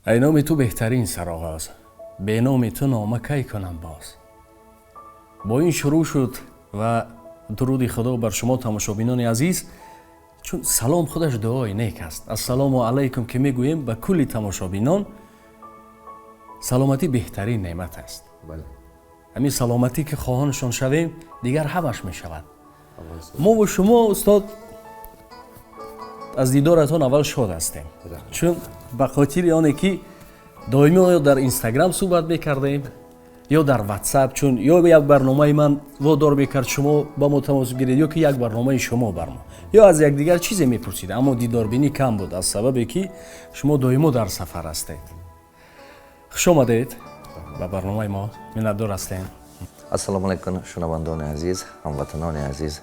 ای نام تو بهترین سرآغاز، به نام تو نامه کی کنم باز. با این شروع شد و درود خدا بر شما تماشابینان عزیز. چون سلام خودش دعای نیک است. السلام علیکم که میگوییم به کل تماشابینان، سلامتی بهترین نعمت است. بله. همین سلامتی که خواهانشان شویم دیگر همش می شود. ما و شما استاد از دیدارتان اول شاد هستیم، چون به خاطر آنه که دائمی در اینستاگرام صحبت میکردیم یا در واتساپ، چون یا یک برنامه من وادار میکرد شما با ما تماس بگیرید یا که یک برنامه شما بر ما یا از یک دیگر چیزی میپرسید، اما دیداربینی کم بود از سببی که شما دائمی در سفر هستید. خوش آمدید به برنامه ما، منتظر هستیم. السلام علیکم شنوندگان عزیز، هموطنان عزیز،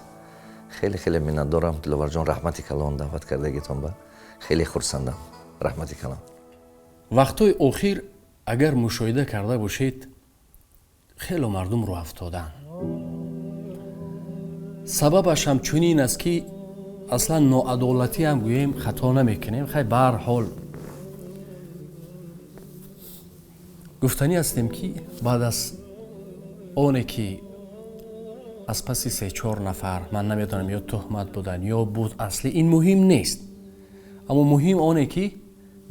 خیلی منتظرم. دلوار جان رحمتی کلان دعوت کردگیتون با خیلی خرسندم. رحمتی کلان. وقتای اخیر اگر مشاهده کرده باشید خیلی مردم رو افتادن. سببش هم چنین است که اصلا ناعدالتی هم گوییم خطا نمیکنیم. خیلی به هر حال گفتنی هستیم که بعد از آنه که از پسی 3-4 نفر، من نمیدونم یا تهمت بودن یا بود اصلی، این مهم نیست، اما مهم آنه که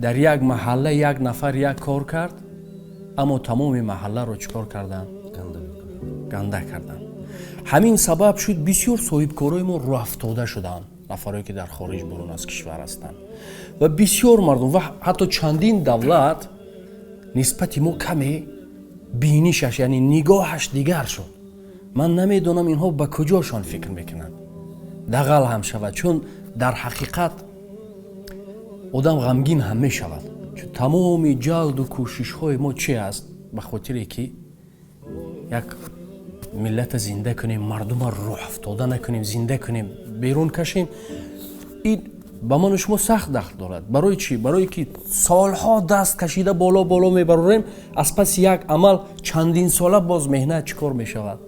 در یک محله یک نفر یک کار کرد اما تمام محله رو چکار کردن؟ گنده کردن. همین سبب شد بسیار صاحبکارای ما رو افتاده شدن، نفرایی که در خارج برون از کشور هستند و بسیار مردم و حتی چندین دولت نسبت ما کمی بینیشش، یعنی نگاهش دیگر شد. من نمیدونم اینها به کجاشان فکر میکنن. دغل هم شود، چون در حقیقت آدم غمگین هم میشود، چون تمام جلد و کوشش های ما چی است؟ به خاطر که یک ملت زنده کنیم، مردم رو افتاده نکنیم، زنده کنیم، بیرون کشیم. این با من و شما سخت دخل دارد. برای چی؟ برای که سالها دست کشیده بالا میبریم، از پس یک عمل چندین ساله باز مهنت چیکار میشود؟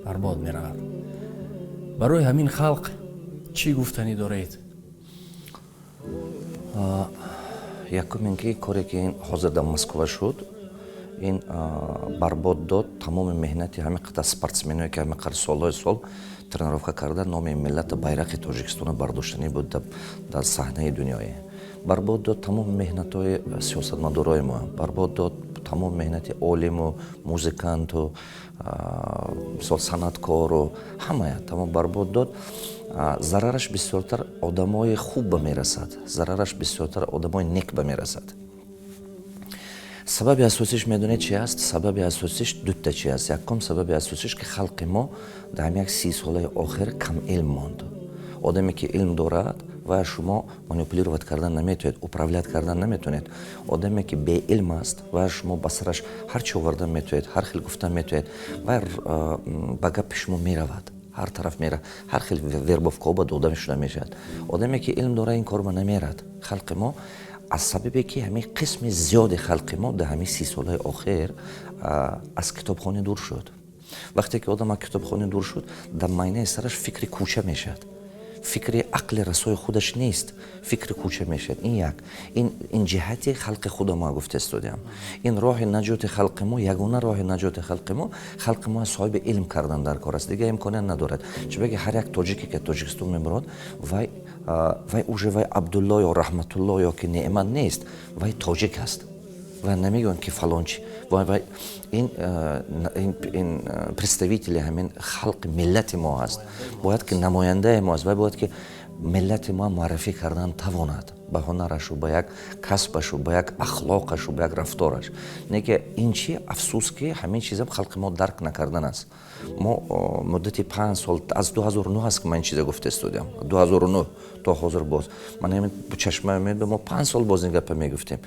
برباد میرود. برای همین خلق چی گفتنی دارید؟ یکم اینکه کاری که این حاضر در مسکو شد، این برباد داد تمام مهنتی همه قطع سپورتسمنایی که همه سالهای سال ترنировка کرده، نام ملت بیرق تاجیکستان برداشتنی بود در صحنه دنیای. برباد داد تمام مهنت‌های سیاستمدارای ما، برباد داد تمام مهنت عالم و موزیکانت و صنعتکار و همه تمام برباد داد. ضررش بسیارتر آدمای خوب بمیرسد، ضررش بسیارتر آدمای نیک بمیرسد. سبب اساسیش میدونید چی است؟ سبب اساسیش دوتا چی است. یکم سبب اساسیش که خلق ما در یک 30 ساله آخر کم علم ماند. آدمی که علم دارد و شما مانیپولیرovat کردن نمیتونید، اپراولیت کردن نمیتونید. آدمی که به علم است و شما بسرش هر چی آوردن میتونید، هر خیلی گفتن میتونید و به گپ شما میرود، هر طرف میره، هر خیلی وربوفکا با دادمش نمیشد. آدمی که علم داره این کار ما نمیرد. خلق ما از سببی که همین قسم زیاد خلق ما در همین 30 ساله آخر از کتابخانه دور شد. وقتی که آدم از کتابخانه دور شد، در معنی سرش فکر کوچه میشد، فکر عقل رسای خودش نیست، فکر کوچه میشد. این جهت خلق خود ما گفته استودیم. این راه نجات خلق ما، یگانه راه نجات خلق ما صاحب علم کردن در کار است، دیگه امکان ندارد. چه بگه هر یک تاجیکی که تاجیکستان میبرد وای اوجه وای عبدالله یا رحمت الله یا که نعمت نیست، وای تاجیک است و نمیگن که فلان چی. وای این представители همین خلق ملت ما هست، باید که نماینده ما است و باید که ملت ما معرفی کردن تواند به هنرش و به یک کسبش و به یک اخلاقش و به یک رفتارش. نه که این چی افسوس که همین چیزا خلق ما درک نکردن است. ما مدتی 5 سال از 2009 است که من این چیزا گفته استودیم، 2009 تا حاضر باز من همین چشمه میاد ما 5 سال باز این گپ میگفتیم.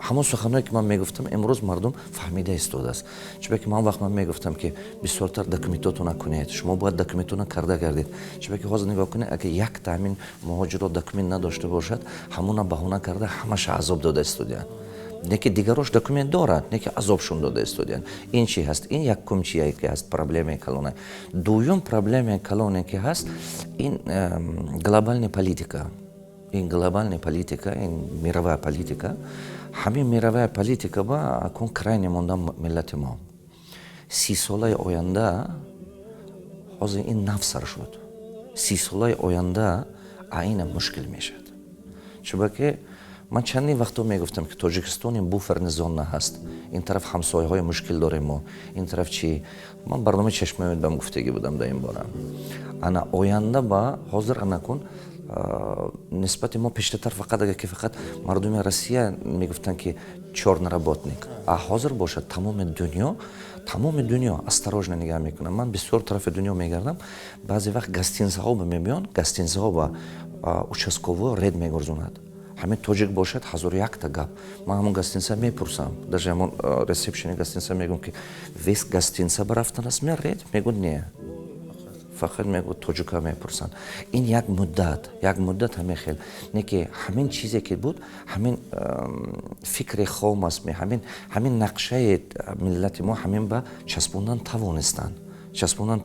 همون سخنایی که من میگفتم امروز مردم فهمیده استوده است. چون که من وقت من میگفتم که بسیارتر دکومنتاتون نکنید، شما باید دکومنتاتون کرده گردید. چون که حاضر نگاه کنید اگه یک تامین مهاجر دکومنت نداشته باشد، همون بهونه کرده همش عذاب داده استودیان. نه که دیگراش دکومنت دارد، نه که عذابشون داده استودیان. این چی هست؟ این یکم چیه که هست پرابلم کلونه. دوم پرابلم کلونه که هست این глобальная политика. این глобальная политика, این мировая политика ҳамин мировая политика ба акун крайне монда миллати мо 30 солаи оянда ҳозир ин нафсар шуд 30 солаи оянда айна мушкил мешад чунки ман чандин вақто мегуфтам ки тоҷикистон ин буферни зона ҳаст ин тараф ҳамсояҳои мушкил дорем мо ин тараф чи ман барномаи чашмаи умедам гуфтагӣ будам дар ин бора ана оянда ба ҳозир анакун нисбати мо пештартар фақат агар ки фақат мардуми Россия мегуфтанд ки чорнаработник а ҳозир бошад тамоми дунё осторожно нигаҳ мекунад ман бисёр тарафи дунё мегардам баъзе вақт гостинсаҳо ба мебиён гостинсаҳо ба участково ред мегурзонад ҳамин тоҷик бошад 1001 гап ман ҳамон гостинса мепурсам даже ҳамон ресепшени гостинса мегӯм ки вес гостинса барафтан аст ме ред мегӯ не фақат мегӯ тоҷика мепурсанд ин як муддат ҳамин хел не ки ҳамин чизе ки буд ҳамин фикри хом аст ҳамин нақшаи миллати мо ҳамин ба часпондан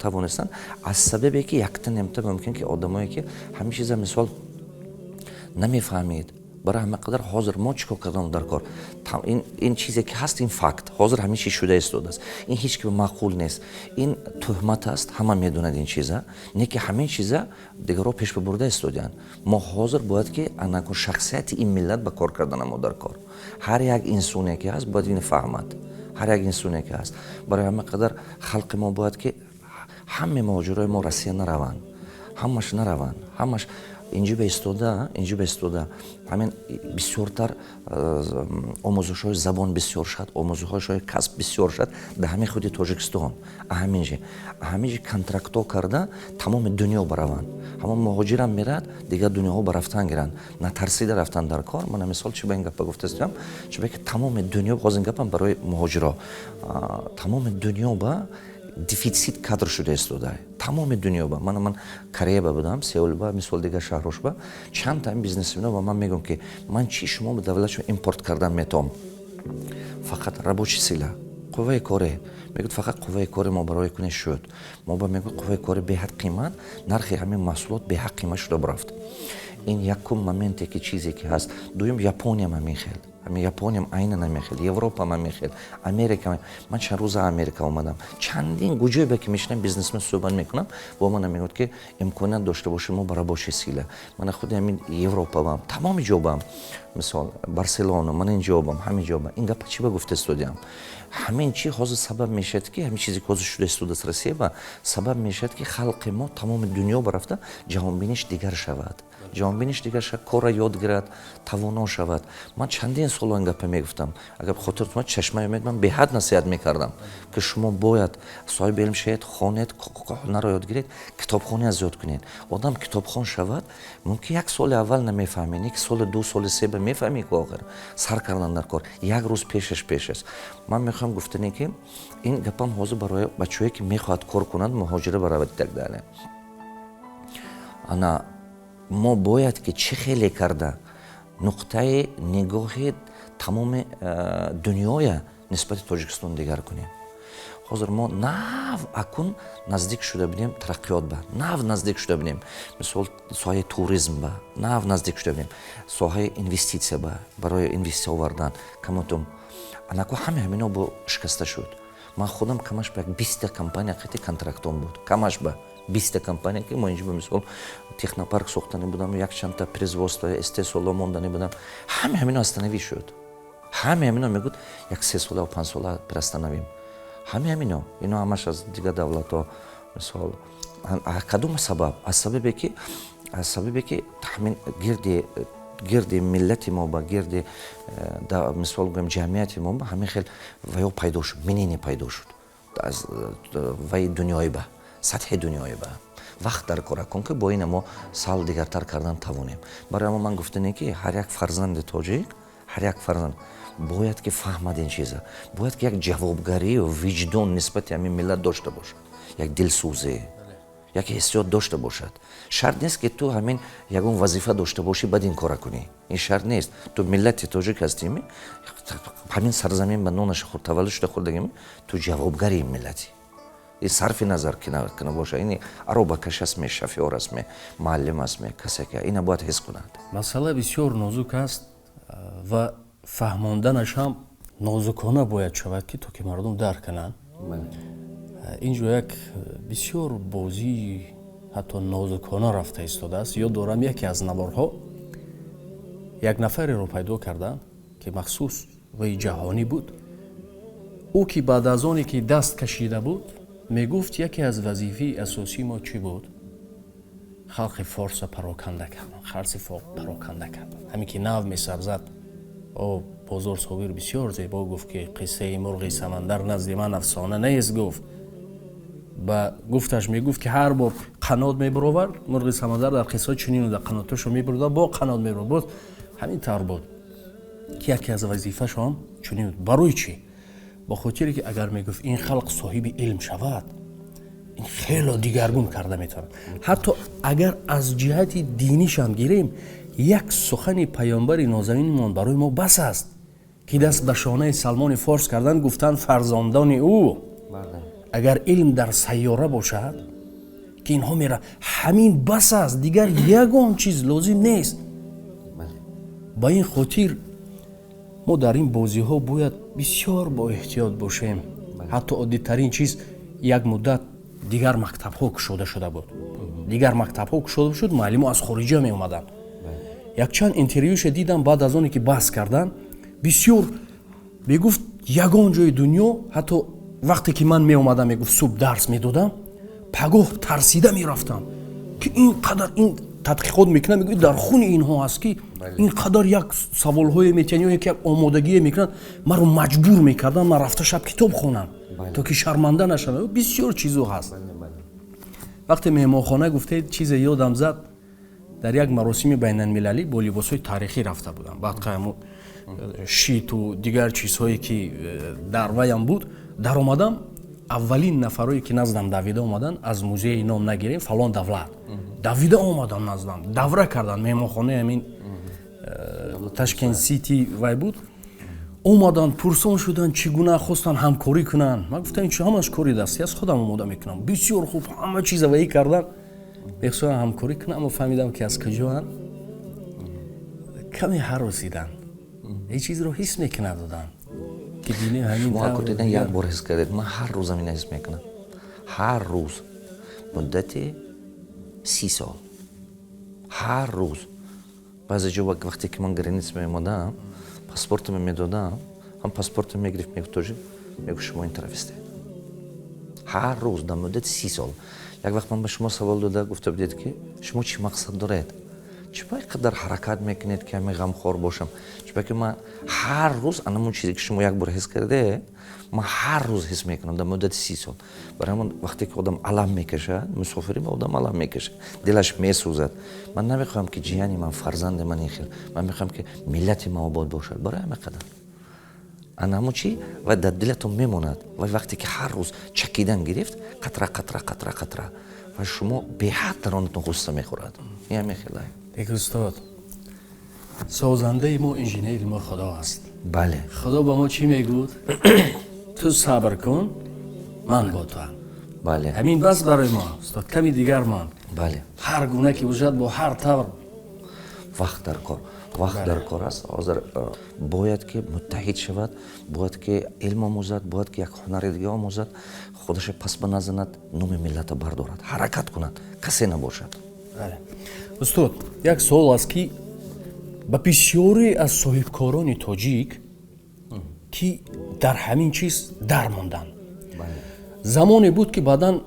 тавонистанд аз сабабе ки якта немта мумкин ки одамое ки ҳамин чиза мисол намефаҳмид барои ҳама қадар ҳозир мо чӣ кор кардам дар кор ин чизе ки ҳаст ин факт ҳозир ҳамин чиз шуда истодааст ин ҳеҷ ки маъқул нест ин тӯҳмат аст ҳама медонад ин чиза не ки ҳамин чиза дигарҳо пеш бибурда истодиянд мо ҳозир бояд ки анакун шахсияти ин миллат ба кор кардана мо дар кор ҳар як инсоне ки ҳаст бояд ин фаҳмад ҳар як инсоне ки ҳаст барои ҳама қадар халқи мо бояд ки ҳамаи муҳоҷирои мо Россия нараванд ҳамаш инҷо ба истода ҳамин бисёртар омӯзишҳои забон бисёр шад омӯзишҳои касб бисёр шад дар ҳамин худи тоҷикистон ҳаминҷи контрактҳо карда тамоми дунё бараванд ҳамон муҳоҷирам мерад дигар дунёҳо ба рафтан гиранд натарсида рафтан дар кор мана мисол чӣ ба ин гапа гуфтастам чунки ки тамоми дунё ҳозир гапам барои муҳоҷиро тамоми дунё ба дефитсит кадр шуда истода тамоми дунё ба ман Кореяба будам Сеулба мисол дигар шаҳрҳошба чанд та бизнесмено ба ман мегӯям ки ман чӣ шумо ба давлатшон импорт кардан метавонам фақат рабочий сила қувваи коре мегӯяд фақат қувваи кори мо барои кунӣ шуд мо ба мегӯяд қувваи кори беҳад қимат нархи ҳамин маҳсулот беҳад қимат шуда бурафт ин якум моменте ки чизе ки ҳаст дуюм Япониям ҳамин хел Япониям айнан ҳамин хел Европам ҳамин хел Америка ман чанд рӯза Америка омадам чандин гуҷойбе ки мешинам бизнесмен суҳбат мекунам бо ман мегӯяд ки имконият дошта бошем мо ба рабочий сила ман худи ҳамин Европа бам тамоми ҷо бам мисол Барселона ман ин ҷо бам ҳамин ҷо бам ин гапа чӣ ба гуфта истодиам ҳамин чӣ ҳозир сабаб мешавад ки ҳамин чизе ки ҳозир шуда истодааст Россия ба сабаб мешавад ки халқи мо тамоми дунё барафта ҷаҳонбиниш дигар шавад корро ёд гирад тавоно шавад ман чандин сола ин гапа мегуфтам агар хотиртон чашмаи умед ман беҳад насиҳат мекардам ки шумо бояд соҳиби илм шавед хонед ҳунаро ёд гиред китобхонӣ аз ёд кунед одам китобхон шавад мумкин як соли аввал намефаҳмед як соли ду соли се ба мефаҳмӣ ки охир сар кардан дар кор як рӯз пеш аст ман мехоҳам гуфтане ки ин гапам ҳозир барои бачаҳое ки мехоҳад кор кунанд муҳоҷира баравад так дале ана мо бояд ки чӣ хеле карда нуқтаи нигоҳи тамоми дунёя нисбати Тоҷикистон дигар кунем ҳозир мо нав акун наздик шуда будем тараққиёт ба нав наздик шуда будем мисол соҳаи туризм ба нав наздик шуда будем соҳаи инвеститсия ба барои инвестисия овардан камутум анаку ҳамино бо шикаста шуд ман худам камаш ба 20 компания қити контрактом буд камаш ба 20 компания ки мо инҷо ба мисол технопарк сохтани будам якчандта производство истеҳсоло мондани будам ҳамино остановӣ шуд ҳамино мегӯд як 3 сола 5 сола приостановим ҳамино ино ҳамаш аз дигар давлатҳо мисол кадом сабаб аз сабабе ки ҳамин гирди миллати мо ба гирди мисол гӯем ҷамъияти мо ба ҳамин хел ваё пайдо шуд минини пайдо шуд аз ваи дунёи ба сатҳи дунёи ба вақт дар кор кун ки бо ина мо сал дигартар кардан тавонем барои ҳама ман гуфтане ки ҳар як фарзанди тоҷик ҳар як фарзанд бояд ки фаҳмад ин чиза бояд ки як ҷавобгарию виҷдон нисбати ҳамин миллат дошта бошад як дилсӯзӣ як ҳиссиёт дошта бошад шарт нест ки ту ҳамин ягон вазифа дошта бошӣ баъд ин кора кунӣ ин шарт нест ту миллати тоҷик ҳастӣ ҳамин сарзамин ба нонаши худ таваллуд шуда хӯрдагӣ ту ҷавобгари ин миллатӣ ин сарфи назар кина боша ин аробакаш астме шофёр астме муаллим астме касе ки ина бояд ҳис кунад масъала бисёр нозук аст ва фаҳмонданаш ҳам нозукона бояд шавад ки то ки мардум дарк кананд. инҷо як бисёр бозии ҳатто нозукона рафта истодааст. ёд дорам яке аз наворҳо як нафареро пайдо карданд ки махсус ваи ҷаҳонӣ буд. ӯ ки баъд аз оне ки даст кашида буд мегуфт яке аз вазифаи асосии мо чӣ буд? халқи форса пароканда кардан, халқи фоқ пароканда кардан. ҳамин ки нав месабзад. бозор собир бисёр зебо гуфт ки қиссаи мурғи самандар назди ман афсона нест гуфт. ба гуфташ мегуфт ки ҳар бор қанот мебаровард, мурғи самандар дар қиссаҳо чунин да қаноташо мебурда, бо қанот мебаровард. ҳамин тавр буд ки яке аз вазифаашо ҳам чунин буд. Барои чӣ? бо хотире ки агар мегуфт ин халқ соҳиби илм шавад, ин хело дигаргун карда метавонад. ҳатто агар аз ҷиҳати динишам гирем, як сухани паёнбари нозаминмон барои мо бас аст ки даст ба шонаи Салмони Форс кардан, гуфтанд фарзандони ӯ агар илм дар сайёра бошад ки инҳо мера, ҳамин бас аст, дигар ягон чиз лозим нест. ба ин хотир мо дар ин бозиҳо бояд бисёр боэҳтиёт бошем. ҳатто оддитарин чиз, як муддат дигар мактабҳо кушода шуда буд. Дигар мактабҳо кушода шуд, муаллимо аз хориҷа меомаданд. Якчанд интервюша дидам баъд аз оне ки баҳс кардан, бисёр мегуфт ягон ҷои дунё, ҳатто вақте ки ман меомадам, мегуфт субҳ дарс медодам, пагоҳ тарсида мерафтам ки ин қадар ин тадқиқот мекунам, мегӯяд дар хуни инҳо ҳаст ки ин қадар як саволҳое метиҳанд ё як омодагие мекунанд, маро маҷбур мекарданд ман рафта шаб китоб хонам то ки шарманда нашавам. бисёр чизо ҳаст. вақте меҳмонхона гуфтед, чизе ёдам зад, дар як маросими байналмилалӣ бо либосҳои таърихӣ рафта будам. баъд қайму шиту дигар чизҳое ки дар ваям буд, даромадам. аввалин нафарое ки наздам давида омаданд, аз музеи ном нагирем, фалон давлат давида омаданд наздам, давра карданд. меҳмонхонаи ҳамин Ташкент Сити вай буд. омаданд, пурсон шуданд, чӣ гуна хостанд ҳамкорӣ кунанд. ман гуфтам ин чӣ ҳамаш кори дастӣ аст, худам омода мекунам. бисёр хуб, ҳама чиза ваӣ карданд. мехоҳам ҳамкорӣ кунам, аммо фаҳмидам ки аз куҷоанд. каме ҳаросиданд, ин чизро ҳис мекунад одам ки дини ҳамин муҳаккудидан як бор ҳис кардед. ман ҳар рӯз ҳамина ҳис мекунам. ҳар рӯз муддати 30 сол, ҳар рӯз. баъзе ҷо вақте ки ман граница меомадам, паспортам медодам, ҳам паспортам мегирифт, мегуфт тоҷик, мегуфт шумо ин тарафистед. ҳар рӯз дар муддати 30 сол. як вақт ман ба шумо савол дода гуфта будед ки шумо чӣ мақсад доред? чӣ ба ин қадар ҳаракат мекунед ки ҳамин ғамхор бошам? чӯба ки ман ҳар рӯз анамон чизе ки шумо як бор ҳис кардед, ман ҳар рӯз ҳис мекунам дар муддати 30 сол. барои ҳамон вақте ки одам алам мекашад, мусофирӣ ба одам алам мекашад, дилаш месӯзад. ман намехоҳам ки ҷияни ман, фарзанди ман ин хел, ман мехоҳам ки миллати ман обод бошад. барои ҳамин қадар анамон чӣ ва дар дилатон мемонад. ва вақте ки ҳар рӯз чакидан гирифт, қатра қатра қатра қатра, ва шумо беҳад даронатон ғусса мехӯрад. ин ҳамин хел ай. як устод, созандаи мо, инженери мо худо аст. бале. худо ба мо чӣ мегӯд? ту сабр кун, ман бо туам. бале. ҳамин бас барои мо устод, ками дигар мон. бале. ҳар гуна ки бошад бо ҳар тавр вақт дар кор. вақт дар кор аст. ҳозир бояд ки муттаҳид шавад, бояд ки илм омӯзад, бояд ки як ҳунари дига омӯзад, худаш пас баназанад, номи миллата бардорад, ҳаракат кунад, касе набошад. устод, як суол аст ки ба бисёре аз соҳибкорони тоҷик ки дар ҳамин чиз дар монданд. замоне буд ки баъдан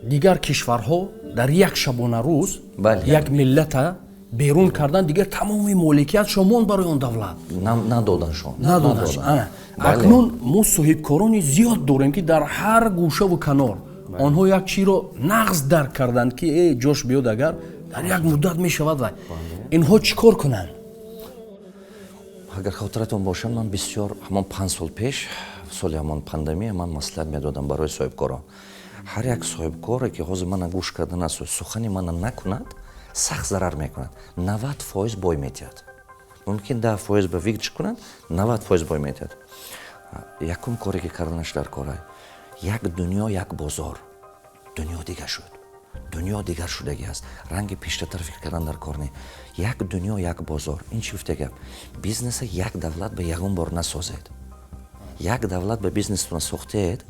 дигар кишварҳо дар як шабона рӯз як миллата берун кардан, дигар тамоми моликиятшон монд барои он давлат. надоданшон. акнун мо соҳибкорони зиёд дорем ки дар ҳар гӯшаву канор онҳо як чиро нағз дарк карданд ки ҷош биёд, агар дар як муддат мешавад вай. инҳо чӣ кор кунанд? агар хотиратон бошад, ман бисёр ҳамон 5 сол пеш, соли ҳамон пандемия, ман маслиҳат медодам барои соҳибкорон. ҳар як соҳибкоре ки ҳозир мана гӯш кардан аст, сухани мана накунад, сахт зарар мекунад. 90% бой метиҳад. мумкин 10% ба вигриш кунад, 90% бой метиҳад. якум коре ки карданаш дар кора, як дунё, як бозор. дунё дига шуд. дунё дигар шудагиаст, ранги пештартар фикр кардан дар кор не. Як дунё, як бозор. Ин чӣ гуфта гап? Бизнеса як давлат ба ягон бор насозед. Як давлат ба бизнесатон сохтед,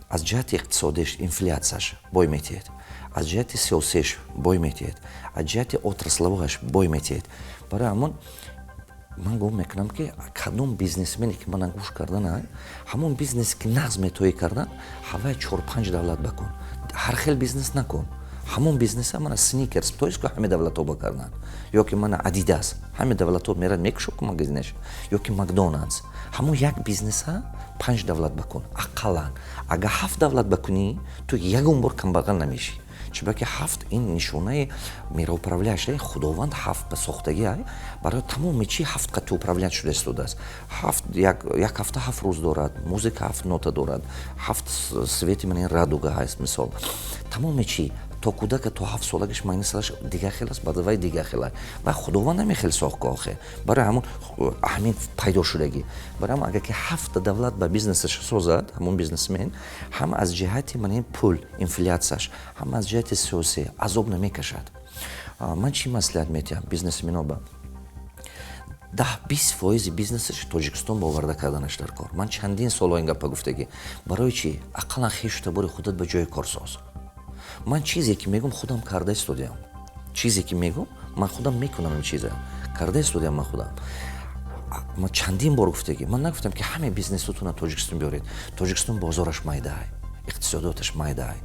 аз ҷиҳати иқтисодиш, инфляцияш бой метиҳед, аз ҷиҳати сиёсиш бой метиҳед, аз ҷиҳати отраславоаш бой метиҳед. Барои ҳамон ман гум мекунам ки кадом бизнесмени ки ман гӯш кардан, ҳамон бизнесе ки нағз метоӣ кардан, ҳавай 4-5 давлат бакун. ҳар хел бизнес накун. ҳамон бизнеса мана сникерс тоис ки ҳаме давлатҳо ба кардан, ё ки мана адидас ҳаме давлатҳо мерад мекушо ки магазинаш, ё ки макдоналдс. ҳамон як бизнеса 5 давлат бакун ақаллан. Агар 7 давлат бакунӣ, ту ягон бор камбағал намешӣ. чуба ки 7 ин нишонаи мироуправляющий худованд 7 ба сохтагӣ барои тамоми чӣ 7 қати управлять шуда истодааст. 7 як ҳафта 7 рӯз дорад, музика 7 нота дорад, 7 свети ман радуга ҳаст мисол. Тамоми чӣ то кудака то 7 солагаш майнасаш дигар хел аст, баъд вай дигар хел аст. Ва худованд намехел сохт охе. Барои ҳамон ҳамин пайдо шудагӣ. Барои ҳамон агар ки 7 давлат ба бизнесаш созад, ҳамон бизнесмен ҳам аз ҷиҳати ман пул, инфляцияш, ҳам аз ҷиҳати сиёсӣ азоб намекашад. Ман чӣ маслиҳат метиҳам бизнесмено ба 10-20% бизнесаш Тоҷикистон ба оварда карданаш дар кор. Ман чандин солҳо ин гапа гуфтагӣ. Барои чӣ? Ақаллан хешу табори худат ба ҷои кор соз. Ман чизе ки мегум худам карда истодиам. Чизе ки мегум ман худам мекунам ин чиза. Карда истодиам ман худам. Ман чандин бор гуфтагӣ. Ман нагуфтам ки ҳаме бизнесотона Тоҷикистон биёред. Тоҷикистон бозораш майдаай, иқтисодоташ майдаай,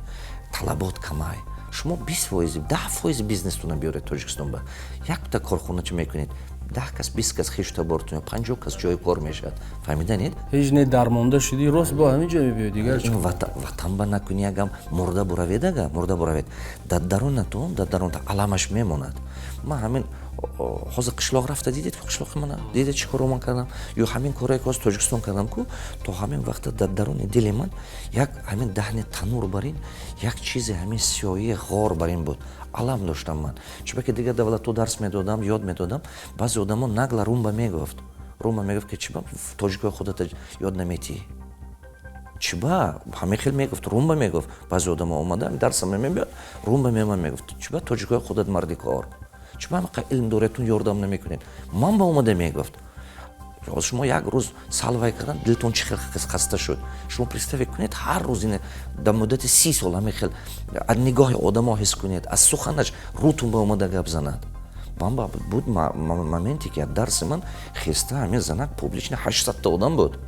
талабот камай. Шумо 20%, 10% бизнесотона биёред Тоҷикистон ба. Якта корхона чӣ мекунед? 10 кас, 20 кас хешу табортон, 50 кас ҷои кор мешавад. Фаҳмиданед? ҳеҷ не дармонда шудӣ, рост бо ҳамин ҷо мебиёд дигар чӣ? Ватан ба накунӣ агам мурда буравед ага, мурда буравед. Дар дарунатон, аламаш мемонад. Ман ҳамин ҳозир қишлоқ рафта дидед ки қишлоқи мана дидед чӣ коро ман кардам? Ё ҳамин коре ки ҳозир Тоҷикистон кардам ку, то ҳамин вақта дар даруни дили ман як ҳамин даҳни танур бар ин, як чизи ҳамин сиёҳии ғор бар ин буд. Алам доштам ман. Чуба ки дигар давлатҳо дарс медодам, ёд медодам, баъзе одамо нагла румба мегуфт. Румба мегуфт ки чиба тоҷикои худата ёд наметиҳӣ? Чиба? Ҳамин хел мегуфт, румба мегуфт. Баъзе одамо омада дарсам мебиёд, румба меман мегуфт. Чиба тоҷикои худат марди кор? Чиба ҳамақа илм доретун ёрдам намекунед? Ман ба омада мегуфт. Шумо як рӯз салвай кардан дилтон чӣ хел хаста шуд. Шумо представе кунед ҳар рӯз ин дар муддати 30 сол ҳамин хел аз нигоҳи одамо ҳис кунед, аз суханаш рӯтун ба омада гап занад. Ман буд моменте ки аз дарси ман хеста ҳамин занак публично 800 та одам буд.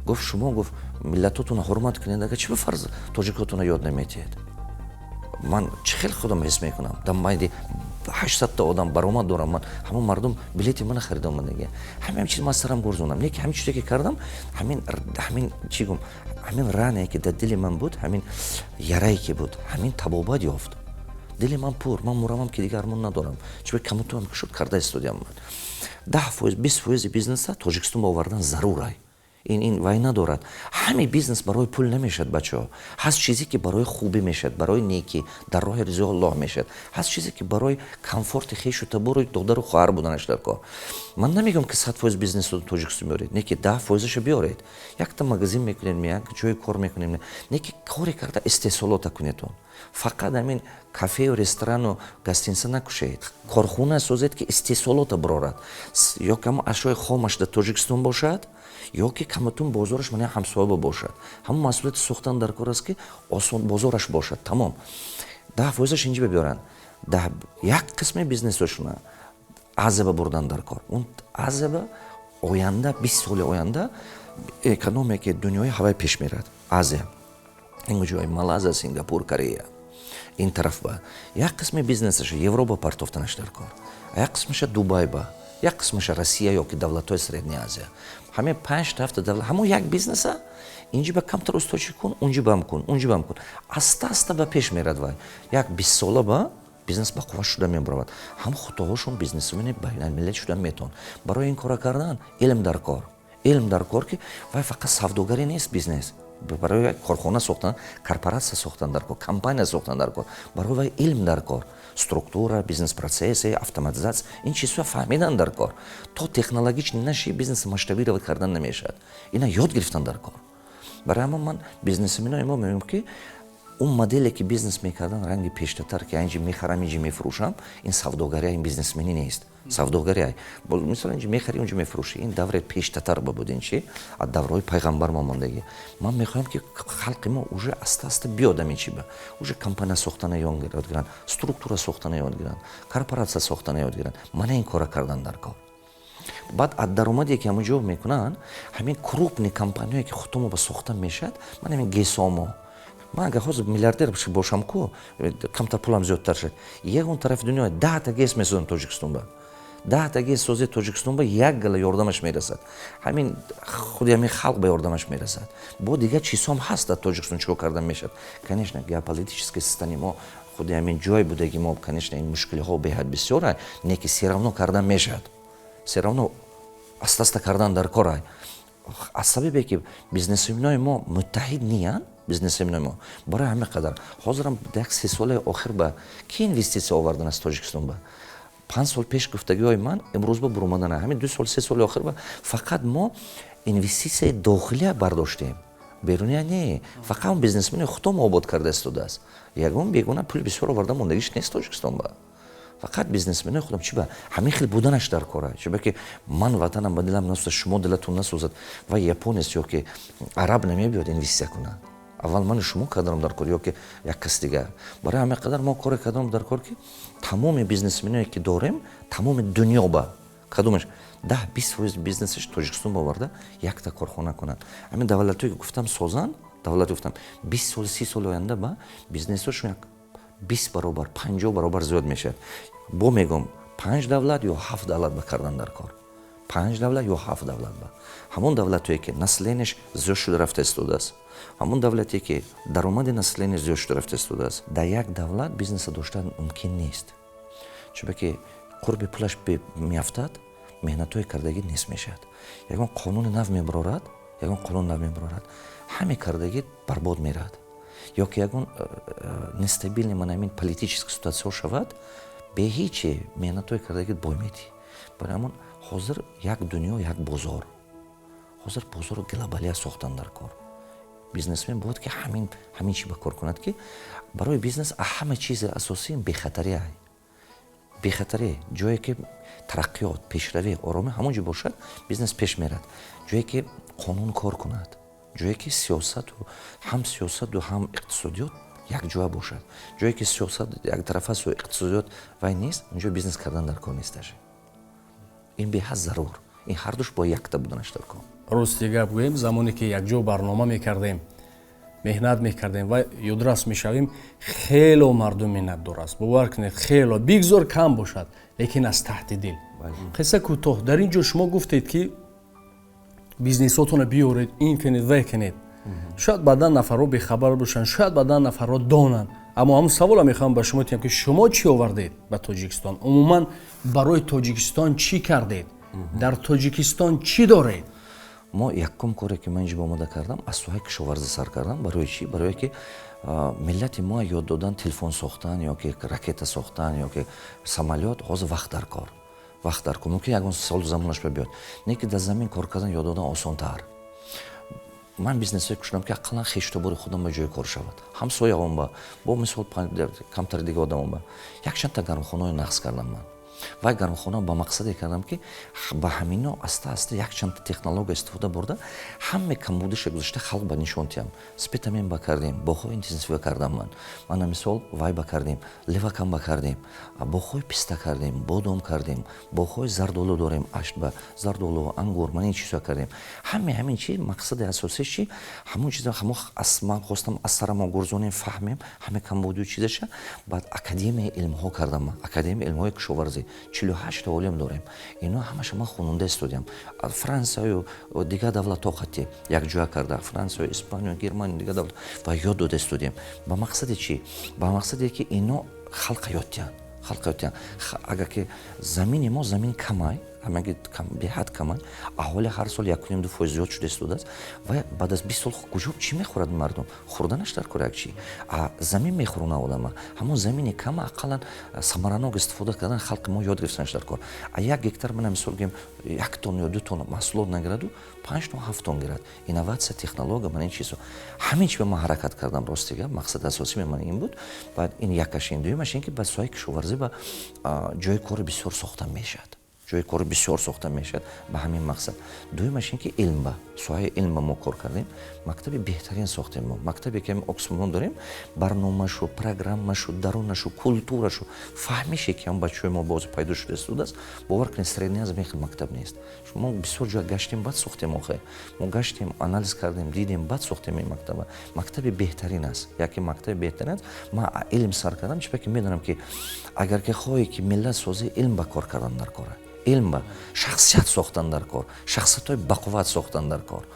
Гуфт шумо гуфт миллатотона ҳурмат кунед, агар чӣ ба фарз тоҷикотона ёд наметиҳед? Ман чӣ хел худам ҳис мекунам? Дар майди 800 та одам баромад дорам ман. Ҳамон мардум билети мана харид омадагӣ. Ҳамин чиз ман сарам гурзонам. Неки ҳамин чизе ки кардам, ҳамин чӣ гум, ҳамин ране ки дар дили ман буд, ҳамин ярае ки буд, ҳамин табобат ёфт. Дили ман пур, ман муравам ки дигар армон надорам. Чуба камутонам ки шуд карда истодиам ман. 10%, 20% бизнеса Тоҷикистон ба овардан зарурай. ин вай надорад. Ҳаме бизнес барои пул намешад бачаҳо. Ҳаст чизе ки барои хубӣ мешад, барои некӣ, дар роҳи ризои Аллоҳ мешад. Ҳаст чизе ки барои комфорти хешу табору додару хоҳар буданаш дар кор. Ман намегӯям ки 100% бизнесро Тоҷикистон биёред, не ки 10%-шо биёред. Якта магазин мекунед, як ҷои кор мекунед, не ки коре карда истеҳсолота кунедон. Фақат ҳамин кафею ресторану гостиница накушед. Корхона созед ки истеҳсолота барорад. ё ки ҳамон ашёи хомаш дар Тоҷикистон бошад, ё ки каматун бозораш мана ҳамсоҳаба бошад. Ҳамон масъулияти сохтан дар кор аст ки осон бозораш бошад. Тамом. 10%-аш инҷа биёранд. Як қисми бизнесошуна азаба бурдан дар кор. Он азаба оянда 20 соли оянда экономияки дунёи ҳавай пеш мерад. Азия. ин ҷои Малайзия, Сингапур, Корея. ин тараф ба. Як қисми бизнесаша Европа партофтанаш дар кор. Як қисмаша Дубай ба. Як қисмаша Россия ёки давлатҳои Средняя Азия. ҳамин 5-7 давлат, ҳамон як бизнеса инҷи ба камтар усточӣ кун, унҷи бам кун, унҷи бам кун. Аста-аста ба пеш мерад вай. Як 20 сола ба бизнес ба қувват шуда мебаравад. ҳам худоҳошон бизнесмени байналмилал шуда метавон. Барои ин кора кардан илм дар кор. Илм дар кор ки вай фақат савдогарӣ нест бизнес. Барои корхона сохтан, корпоратсия сохтан дар кор, компания сохтан дар кор. Барои вай илм дар кор. Структура, бизнес-процесси, автоматизация, ин чизҳоро фаҳмидан дар кор. То технологични наши бизнеси масштабировать кардан намешавад. Ина ёд гирифтан дар кор. Барои ҳамон ман бизнесмениҳои мо мегӯям ки اون مدلی که بیزنس میکردن رنگ پیشتر که اینجا میخرم اینجا میفروشم، این سوداگری این بیزنسمنی نیست. سوداگری مثلا اینجا میخری اونجا میفروشی، این دوره پیشتر بود. این چی از دورهای پیغمبر ما ماندگی. من میخوام که خلق ما اوج است بیادم این چی به اوج کمپانی ساختن یاد گیرن، استруктура ساختن یاد گیرن، کارپوراسیون ساختن یاد گیرن. من این کارا کردن در کار. بعد از درآمدی که همونجا میکنن همین کروپنی کمپانیایی که خودمون با ساختن میشد، من همین گیسامو من اگه خواست میلیاردر باشم کو کمتر پولم زیادتر شد، یک اون طرف دنیا 10 تا گیس میسازن تاجیکستان با 10 تا گیس سازی تاجیکستان با یک گله یاردمش میرسد، همین خودی همین خلق به یاردمش میرسد. با دیگه چیزام هست در تاجیکستان چیکار کردن میشد. конечно геополитической состояние ما خودی همین جای بوده که ما конечно این مشکل ها به حد بسیاره نه که все равно کردن میشد، все равно аста کردن در کار. از سببی که بیزنسمنای ما متحد نیان، بیزنسمنای ما برای همه قدر حاضرم یک 3 سال آخر با کی اینوستیسیون آوردن از تاجیکستان با 5 سال پیش گفتگی های من امروز با برآمدن همین 2 سال 3 سال آخر با فقط ما اینوستیسیون داخلی برداشتیم، بیرونی نه. فقط اون بیزنسمن خودم آباد کرده است. یگان بیگانه پول بسیار آورده موندگیش نیست تاجیکستان با. فقط بیزنسمن خودم چی با همین خیلی بودنش در کاره. چه که من وطنم با دلم نسوزد، شما دلتون نسوزد و یپونیست یا که عرب نمیاد اینوستیسیون کنه. اول من شما کدام در کار یا که یک کس دیگه. برای همه قدر ما کار کدام در کار که تمام بیزنسمنایی که داریم تمام دنیا با کدومش 10-20% بیزنسش تاجیکستان آورده یک تا کارخانه کنند. همین دولتی که گفتم سازن، دولت گفتم 20 سال 30 سال آینده با بیزنسشون 20 برابر 50 برابر زیاد میشه. با میگم 5 دولت یا 7 دولت بکردن در کار. 5 دولت یا 7 دولت با همون دولتی که نسلینش زیاد شده رفته استوده است، همون دولتی که درآمد نسلینش زیاد شده رفته استوده است، در یک دولت بیزنس داشتن ممکن نیست. چون که قرب پولش میافتد مهنت‌های کردگی نیست میشد. یگان قانون نو میبرد، یگان قانون نو میبرد همه کردگی برباد میرد. یا که یگان نستابیل من همین پولیتیک سیتواسیون شود به هیچ مهنت‌های کردگی بای میدی. برای همون حاضر یک دنیا یک بازار، حاضر بازار گلوبالی ساختن در کار. بیزنسمن بود که همین چی بکار کند که برای بیزنس همه چیز اساسی بی‌خطری بی‌خطری جایی که ترقیات پیشروی آرامه همونجا باشد بیزنس پیش میرد. جایی که قانون کار کند، جایی که سیاست و هم اقتصادیات یک جا باشد، جایی که سیاست یک طرف است و اقتصادیات وای نیست، اونجا بیزنس کردن در کار نیستش. این به حد ضرور این هر دوش با یک تا بودنش در کار. راستی گپ گوییم زمانی که یک جا برنامه میکردیم مهنت میکردیم و یادرس میشویم خیلی مردم منتدار است. باور کنید خیلی بگذار کم باشد لیکن از تحت دل. قصه کوتاه در اینجا شما گفتید که بیزنساتون بیارید این کنید و کنید. شاید بعدا نفرها بخبر باشن، شاید بعدا نفرها دانن، اما همون سوال میخوام به شما بگم که شما چی آوردید به تاجیکستان؟ عموما برای تاجیکستان چی کردید؟ در تاجیکستان چی دارید؟ ما یکم کاری که من اینجا آماده کردم از سوهای کشاورزی سر کردم. برای چی؟ برای که ملت ما یاد دادن تلفن ساختن یا که راکت ساختن یا که سامالیات حاضر وقت در کار ممکن یگان سال زمانش بیاد نه که در زمین کار کردن یاد دادن آسان تر. من بیزنسی کشیدم که اقلا خیشتابور خودم به جای کار شود. همسایه‌ام با مثال کمتر دیگه آدمام با یک چند تا گرمخانه نقص کردم من و گرمخانه با مقصدی کردم که با همینا استا یک چند تا تکنولوژی استفاده برده همه کمبودش گذاشته خلق به نشون تیم سپیتامین با کردیم با خو اینتنسیو کردم من مثال وای با کردیم لیواکام با کردیم با خو پیستا کردیم بادام کردیم با خو زردالو داریم اشت با زردالو انگور من این چیزا کردیم همین چی مقصد اساسی چی همون چیزا همون اسما خواستم اثر ما گرزونیم فهمیم همه کمبودی چیزش بعد اکادمی علم ها کردم اکادمی علم های کشاورزی 48 تا علم داریم اینا همش من خوننده استودیم فرانسه و دیگه دولت‌ها خاطی یک جا کرده فرانسه اسپانیا گرمانی دیگه دولت و یاد داده استودیم با مقصد چی با مقصدی که اینا خلق حیاتیان اگر که زمین ما زمین کمای ҳамаги беҳад каманд, аҳоли ҳар сол 1.2% зиёд шуда истодааст ва баъд аз 20 сол куҷо чӣ мехӯрад мардум? Хӯрданаш дар кор як чӣ? Замин мехӯрона одама. Ҳамон замини кама ақаллан самаранок истифода кардан халқи мо ёд гирифтанаш дар кор. 1 гектар мана мисол гӯем 1 тонн ё 2 тонн маҳсулот нагираду 5 тонн 7 тонн гирад. Инноватсия, технология мана ин чизо. Ҳамин чӣ ман ҳаракат кардам ростига. Мақсад асосӣ ман ин буд. Баъд ин якаш ин дуюмаш ин ки ба соҳаи кишоварзӣ ба ҷои кори бисёр сохта мешавад. ҷои кори бисёр сохта мешавад ба ҳамин мақсад. Дуюмаш ин ки илм ба соҳаи илм мо кор кардем. Мактаби беҳтарин сохтем мо. Мактабе ки Оксмон дорем, барномашу, программашу, дарунашу, культурашу, фаҳмише ки ҳам бачаҳои мо боз пайдо шуда истодааст. Бовар кунед средния аз мехел мактаб нест. Мо бисёр ҷо гаштем, баъд сохтем охир. Мо гаштем, анализ кардем, дидем, баъд сохтем ин мактаба. Мактаби беҳтарин аст. Яке мактаби беҳтарин аст. Ман илм сар кардам, чӣ ки медонам ки агар ки хоҳӣ ки миллат созӣ, илм ба кор кардан дар кора. Илм ба шахсият сохтан дар кор, шахсиятҳои бақувват сохтан дар кор.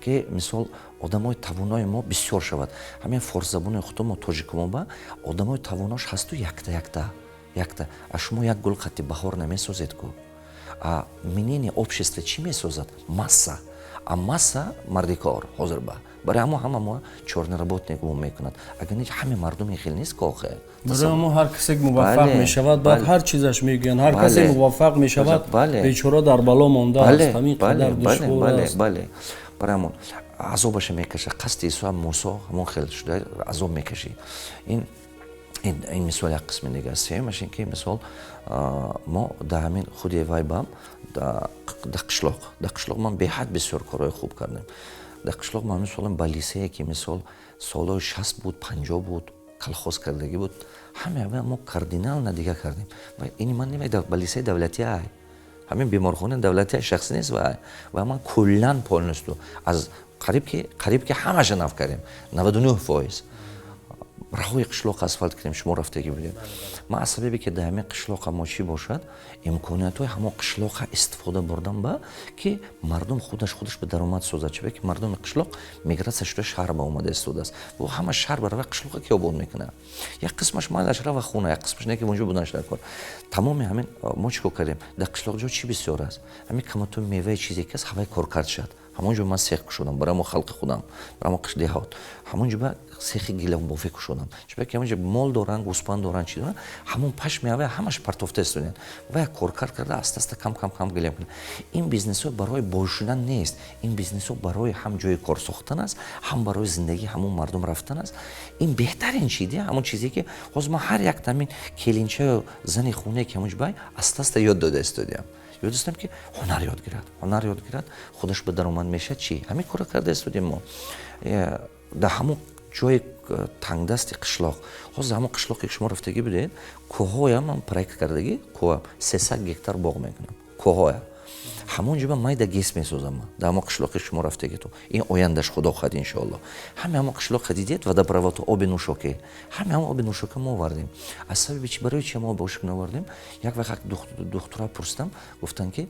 Ки мисол одамои тавонои мо бисёр шавад. Ҳамин форсзабони худмо тоҷикумо ба одамои тавонош ҳасту якта. Шумо як гул қатти баҳор намесозед ку. Минини обществе чӣ месозад? Масса. Масса марди кор ҳозир ба. Барои ҳама мо чорни работник гум мекунад. Агар не ҳами мардуми хел нест ки охир. Барои мо ҳар касе муваффақ мешавад, баъд ҳар чизаш мегӯянд. Ҳар касе муваффақ мешавад, бечора дар бало мондааст. Ҳамин қадар душвор аст. Бале. Барои ҳамон азобаша мекаша. Қасди Исо Мусо ҳамон хел шуда азоб мекаши. ин мисол як қисми дига аст. Сеюмаш ин ки мисол мо дар ҳамин худи вай бам дар қишлоқ ман беҳад бисёр корҳои хуб кардем. Дар қишлоқ ман мисолам ба лисее ки мисол солҳои 60 буд, 50 буд, колхоз кардагӣ буд. Ҳамаи мо кардинално дига кардем. Ва ин ман намедонам ба лисеи давлатӣ ай. Ҳамин беморхонаи давлатӣ шахсӣ нест ва ман куллан полностью аз қариб ки ҳамаша нав кардем. 99%. раҳои қишлоқ асфальт кардем, шумо рафтагӣ будем. Ман аз сабаби ки дар ҳамин қишлоқа мо чӣ бошад, имкониятҳои ҳамон қишлоқа истифода бурдам ба ки мардум худаш ба даромад созад. Чӣ ки мардуми қишлоқ мигратсия шуда шаҳр ба омада истодааст. Во ҳама шаҳр барава қишлоқа ки обод мекунад. Як қисмаш майлаш рава хуна, як қисмаш не ки онҷо буданаш дар кор. Тамоми ҳамин мо чӣ кор кардем? Дар қишлоқҷо чӣ бисёр аст? ҳамин каматои меваи чизе ки аст ҳаваи коркард шад. ҳамонҷо ман сех кушодам барои мо халқи худам, барои мо қишлиҳот. ҳамонҷо ба сехи гиламбофӣ кушодам. Чӣ ки ҳамонҷо мол доранд, гӯспанд доранд, чӣ доранд, ҳамон пашми ҳаваи ҳамаш партофта истоданд. Ва як коркард карда аста кам гилем кунад. Ин бизнесҳо барои боиш шудан нест. Ин бизнесҳо барои ҳам ҷои кор сохтан аст, ҳам барои зиндагии ҳамон мардум рафтан аст. Ин беҳтарин чизе, ҳамон чизе ки ҳозир ман ҳар як тамин келинчаё зани хунае ки ҳамонҷо бай аста ёд дода истодиам. ёд достам ки ҳунар ёд гирад, худаш ба даромад мешавад чӣ? Ҳамин кора карда истодем мо. Дар ҳамон ҷои тангдасти қишлоқ, ҳозир ҳамон қишлоқе ки шумо рафтагӣ будед, кӯҳоя ман проект кардагӣ, кӯҳа 300 гектар боғ мекунам. Кӯҳоя. ҳамон ҷоба майда гес месозам ман. Дар ҳамон қишлоқе шумо рафтагӣ ту. Ин ояндаш худо хоҳад иншоаллоҳ. ҳамин ҳамон қишлоқе дидед водопровод, оби нӯшокӣ. ҳамин ҳамон оби нӯшокӣ мо овардем. Аз сабаби чӣ? Барои чӣ мо оби нӯшокӣ овардем? Як вақт духтура пурсидам, гуфтанд ки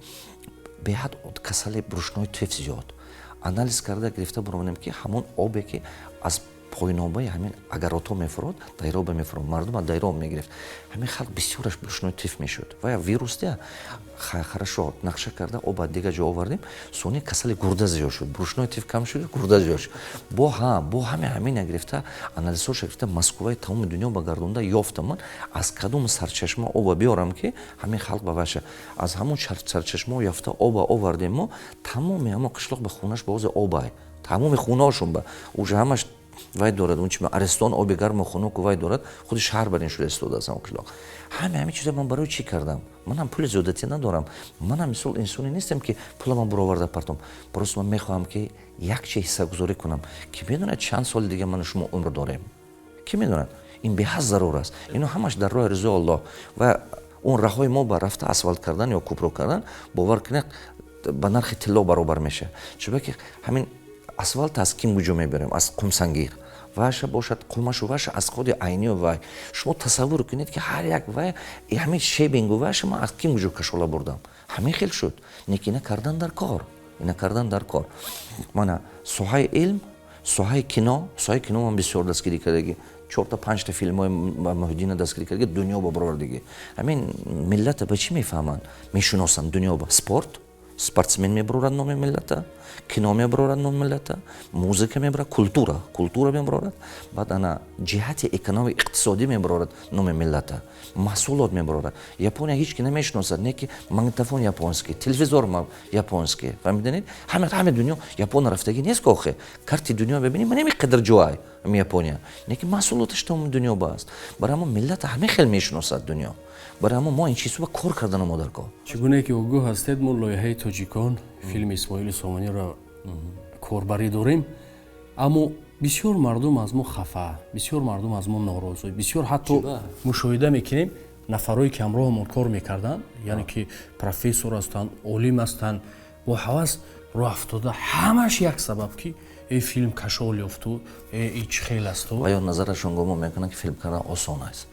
беҳад касали брушнои тиф зиёд. Анализ карда гирифта буромадем ки ҳамон обе ки аз поинобаи ҳамин агарото мефурод, дайроба мефурод, мардум аз дайроб мегирифт. Ҳамин халқ бисёраш брушнои тиф мешуд. Ва вирус де хорошо нақша карда об аз дигар ҷо овардем, сони касали гурда зиёд шуд. Брушнои тиф кам шуд, гурда зиёд шуд. Бо ҳамин гирифта анализҳош гирифта Москваи тамоми дунё ба гардонда ёфтам ман аз кадом сарчашма оба биёрам ки ҳамин халқ ба ваша. Аз ҳамон сарчашма ёфта оба овардем мо, тамоми ҳамон қишлоқ ба хунаш ба ози обай. Тамоми хунаошон ба уже ҳамаш вай дорад, он чима Арестон оби гарму хунуку вай дорад, худи шаҳр барин шуда истодааст ҳамон қишлоқ. ҳамин чиза ман барои чӣ кардам? Манам пули зиёдатӣ надорам. Манам мисол инсоне нестам ки пуламан буроварда партом. Просто ман мехоҳам ки як чӣ ҳиссагузорӣ кунам. Ки медонад чанд соли дига ману шумо умр дорем? Ки медонад? Ин беҳад зарур аст. Ино ҳамаш дар роҳи ризои Аллоҳ. Ва он раҳои мо ба рафта асфалт кардан ё кӯпро кардан бовар кунед ба нархи тилло баробар меша. Чӯба ки ҳамин асфалт аз ким гуҷо мебарем? Аз қумсангир. Ваша бошад, қумашу ваша аз ходи айнио вай. Шумо тасаввур кунед ки ҳар як вай ҳамин шебингу ваша ман аз ким гуҷо кашола бурдам. Ҳамин хел шуд. Неки ина кардан дар кор. Мана соҳаи илм, соҳаи кино ман бисёр дастгирӣ кардагӣ. 4 تا 5 تا فیلم های مهدین دستگیری کرد که دنیا با برآوردگی همین ملت به چی میفهمن میشناسن دنیا با سپورت спортсмен меброрад номи миллата кино меброрад номи миллата музыка меброрад культура меброрад баъд ана ҷиҳати экономи иқтисодӣ меброрад номи миллата маҳсулот меброрад япония ҳеч ки намешиносад не ки магнитофон японский телевизор японский фаҳмидонед ҳама дунё япония рафтагӣ нест ки охе карти дунё бибинӣ ма намеқадар ҷоай япония не ки маҳсулоташ тамоми дунё бааст барои ҳама миллата ҳама хел мешиносад дунё барои ҳама мо ин чизҳо кор кардану мо дар кор чигуне ки огӯҳ ҳастед мо лоиҳаи тоҷикон филми исмоили сомониро корбарӣ дорем аммо бисёр мардум аз мо хафа бисёр мардум аз мо норозу бисёр ҳатто мушоҳида мекунем нафарҳое ки ҳамроҳамон кор мекарданд яъне ки профессор ҳастанд олим ҳастанд бо ҳавас роҳ афтода ҳамаш як сабаб ки филм кашол ёфту чӣ хел асту ва ё назарашон гумон мекунанд ки филм кардан осон аст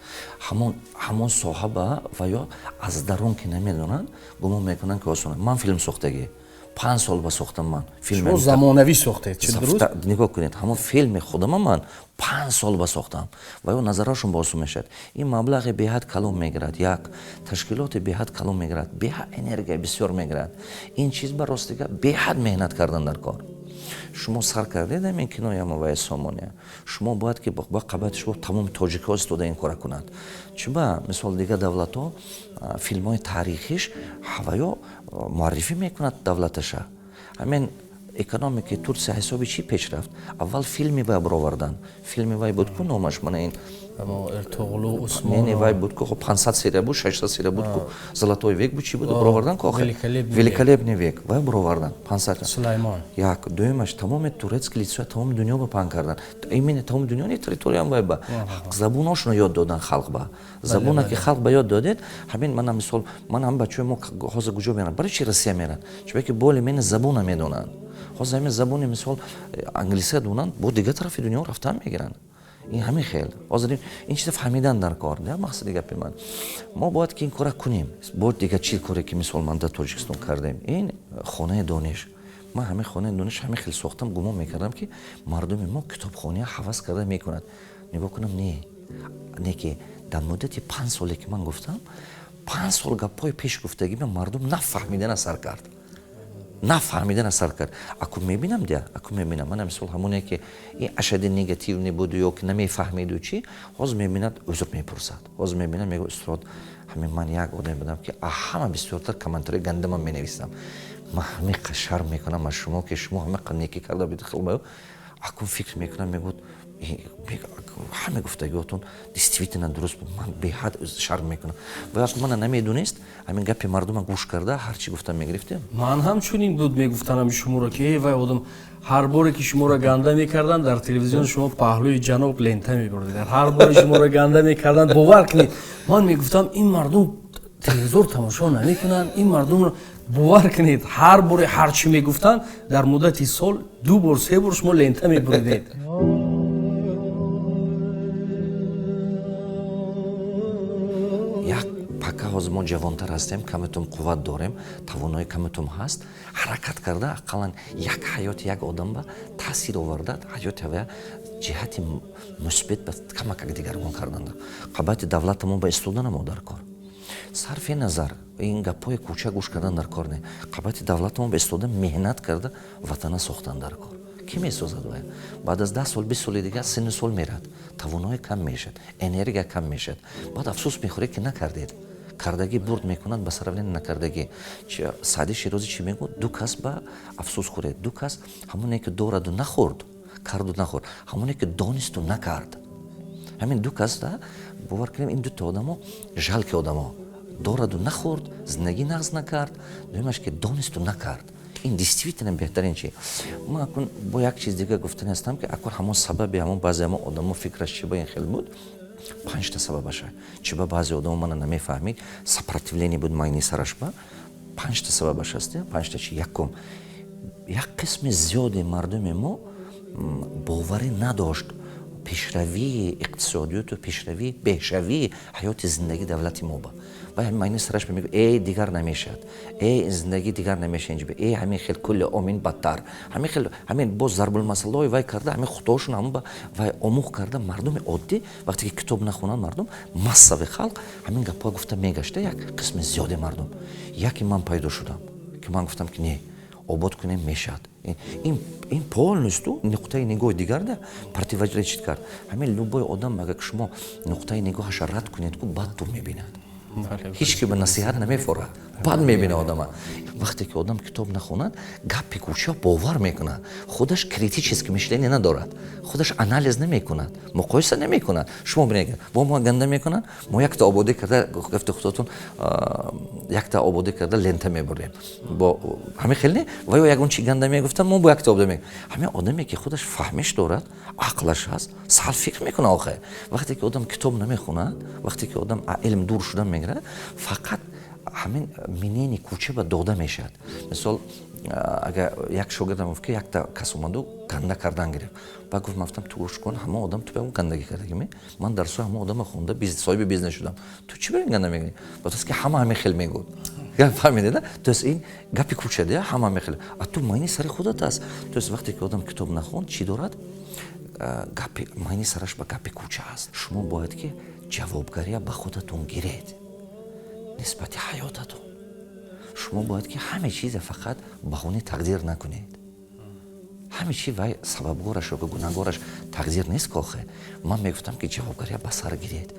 ҳамон соҳаба ва ё аз дарун ки намедонанд гумон мекунанд ки осон аст ман филм сохтагӣ 5 сол ба сохтам ман шумо замонавӣ сохтед чи дуруст нигоҳ кунед ҳамон филми худама ман 5 сол ба сохтам ва ё назарашон ба осон мешавад ин маблағи беҳад калон мегирад як ташкилоти беҳад калон мегирад беҳад энергия бисёр мегирад ин чиз ба ростига беҳад меҳнат кардан дар кор шумо сар кардед ҳамин кинои Амаваи Сомония шумо бояд ки ба қабати шумо тамоми тоҷикҳо истода ин кора кунанд чӣ ба мисол дигар давлатҳо филмҳои таърихиш ва ё муаррифӣ мекунад давлаташа ҳамин экономикаи Турсия ҳисоби чӣ пеш рафт аввал филми вай бароварданд филми вай буд ку номаш мана ин Эртоғулу Усмон вай буд ку 500 серия буд 600 серия буд ку Золотой век буд чӣ буд баровардан ку великолепный век вай баровардан 500 Сулаймон як дуюмаш тамоми турецки лицоя тамоми дунё ба паҳн кардан имени тамоми дунё не территорияам вай ба забонашонро ёд додан халқ ба забона ки халқ ба ёд додед ҳамин мана мисол мана ҳам бачаҳои мо ҳозир куҷо меран барои чи Россия меран чунки ки боли мени забона медонанд ҳозир ҳамин забони мисол англисия донанд бо дигар тарафи дунё рафтан мегиранд ин ҳамин хел ҳозир ин чиза фаҳмидан дар кор я мақсади гапи ман мо бояд ки ин кора кунем бо дигар чӣ коре ки мисол ман дар Тоҷикистон кардем ин хонаи дониш ман ҳамин хонаи дониш ҳамин хел сохтам гумон мекардам ки мардуми мо китобхония ҳавас карда мекунад нигоҳ кунам не ки дар муддати 5 соле ки ман гуфтам 5 сол гапҳои пеш гуфтагӣ мардум нафаҳмидан асар кард нафаҳмидан асар кард аку мебинам аку мебинам мана мисол ҳамоне ки ин ашади негативни буду ё ки намефаҳмиду чӣ ҳозир мебинад ӯзр мепурсад ҳозир мебинад мегӯяд устод ҳамин ман як одаме будам ки ҳама бисёртар комментарии ганда ман менависам ман ҳамиқа шарм мекунам аз шумо ки шумо ҳамиқа некӣ карда бидед хелбаё аку фикр мекунам мегӯяд ҳама гуфтагиҳотон действительно дуруст буд ман беҳад шарм мекунам ва як мана намедонист ҳамин гапи мардума гӯш карда ҳарчи гуфтам мегирифтем ман ҳамчунин буд мегуфтанам шуморо ки вай одам ҳар боре ки шуморо ганда мекарданд дар телевизион шумо паҳлӯи ҷаноб лента мебурдед ҳар боре шуморо ганда мекарданд бовар кунед ман мегуфтам ин мардум телевизор тамошо намекунанд ин мардумро бовар кунед ҳар боре ҳарчи мегуфтанд дар муддати сол 2 бор 3 бор шумо лента мебурдед пака ҳозир мо ҷавонтар ҳастем каматум қувват дорем тавонои каматум ҳаст ҳаракат карда ақаллан як ҳаёти як одамба таъсир оварда ҳаёти ва ҷиҳати мусбит ба камакак дигаргон карданда қабати давлатамон ба истоданамо дар кор сарфи назар ин гапҳои кӯча гӯш кардан дар кор не қабати давлатамон ба истода меҳнат карда ватана сохтан дар кор ки месозад вай баъд аз 10 сол 20 соли дигар синни сол мерад тавонои кам мешад энергия кам мешад баъд афсӯс мехӯред ки накардед кардагӣ бурд мекунад ба саравнени накардагӣ Саъди Широзӣ чӣ мегӯяд ду кас ба афсӯс хӯред ду кас ҳамоне ки дораду нахӯрд карду нахӯрд ҳамоне ки донисту накард ҳамин ду каста бовар кунем ин дута одамо жалки одамо дораду нахӯрд зиндагӣ нағз накард дуюмаш ки донисту накард ин действительно беҳтарин чи ман акун бо як чиз дигар гуфтани ҳастам ки акун ҳамон сабаби ҳамон баъзе ҳамон одамо фикраш чӣ ба ин хел буд 5 та сабабаша чӣ ба баъзе одамо мана намефаҳмид сопротивление буд майни сарашба 5 та сабабаш аст 5 та чӣ якум як қисми зиёди мардуми мо боварӣ надошт пешравии иқтисодиёту пешравии беҳшавии ҳаёти зиндагии давлати мо ба ва ҳамин майни сараш мегӯяд дигар намешавад зиндагӣ дигар намеша инҷа ҳамин хел кулли омин бадтар ҳамин хел ҳамин боз зарбулмасалҳои вай карда ҳамин худошон ҳамн ба вай омӯх карда мардуми оддӣ вақте ки китоб нахонанд мардум массави халқ ҳамин гапҳо гуфта мегашта як қисми зиёди мардум яке ман пайдо шудам ки ман гуфтам ки не обод кунем мешавад ин полностью нуқтаи нигоҳи дигар да противоречит кард ҳамин любой одам агар шумо нуқтаи нигоҳаша рад кунед ку бад тур мебинад ҳеҷ ки ба насиҳат намефорад бад мебинад одама вақте ки одам китоб нахонад гапи куча бовар мекунад худаш критически мишление надорад худаш анализ намекунад муқоиса намекунад шумо бинед бо мо ганда мекунад мо якта ободӣ карда гуфти худотон якта ободӣ карда лента мебурем бо ҳамин хел не ва ё ягон чи ганда мегуфтам мо бо якта ободӣ мегӯем ҳамин одаме ки худаш фаҳмиш дорад ақлаш ҳаст сал фикр мекунад охир вақте ки одам китоб намехонад вақте ки одам илм дур шуда мегирад фақат ҳамин минени куча ба дода мешавад мисол агар як шогирдам гуфт ки якта кас омаду ганда кардан гирифт ба гуфт мафтам ту гӯш кун ҳама одам ту бягон гандагӣ кардагӣ ман дар сои ҳама одама хонда соҳиби бизнес шудам ту чӣ барин ганда мегирӣ батост ки ҳама ҳамин хел мегӯд фаҳмидед тоест ин гапи куча дия ҳама ҳамин хел а ту майни сари худат аст тоест вақте ки одам китоб нахон чӣ дорад гапи майни сараш ба гапи куча аст шумо бояд ки ҷавобгария ба худатон гиред нисбати ҳаётатон шумо бояд ки ҳама чизе фақат баҳони тақдир накунед ҳама чи вай сабабгораш ё гунаҳгораш тақдир нест ки охе ман мегуфтам ки ҷавобгария ба сар гиред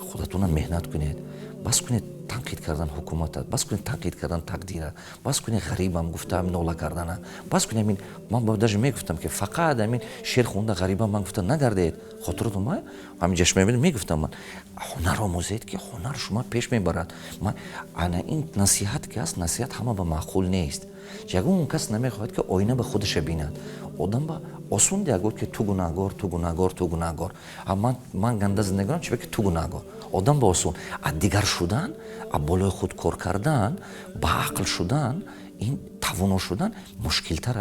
худатонам меҳнат кунед бас кунед танқид кардан ҳукуматат бас кунед танқид кардан тақдират бас кунед ғарибам гуфта нола кардана бас кунед амин ман даже мегуфтам ки фақат амин шеър хонда ғарибам ман гуфта нагардед хотиратон ма ҳамин ҷашн мебинед мегуфтам ман ҳунар омӯзед ки ҳунар шумо пеш мебарад ана ин насиҳат ки аст насиҳат ҳама ба маъқул нест ягон кас намехоҳад ки оина ба худаша бинад одам ба осон дия гуфт ки ту гунаҳгор ту гунаҳгор ту гунаҳгор ман ганда зиндагӣ кунам чӣ ки ту гунаҳгор одам ба осон а дигар шудан а болои худ кор кардан ба ақл шудан ин тавоно шудан мушкилтар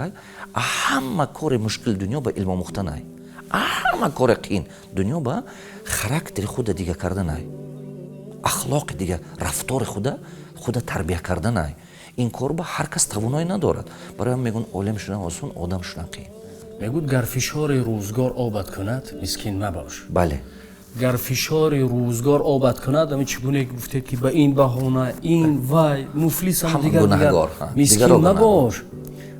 а ҳама кори мушкил дунё ба илм омӯхтан ай ҳама кори қиин дунё ба характери худа дига кардан ай ахлоқи дига рафтори худа тарбия кардан ай ин кор ба ҳар кас тавоноӣ надорад барои ҳам мегӯянд олим шудан осон одам шудан қиин мегӯяд гар фишори рӯзгор обад кунад мискин мабош бале гар фишори рӯзгор обад кунад ами чӣ гуне гуфтед ки ба ин баҳона ин вай муфлисам дигар мискин мабош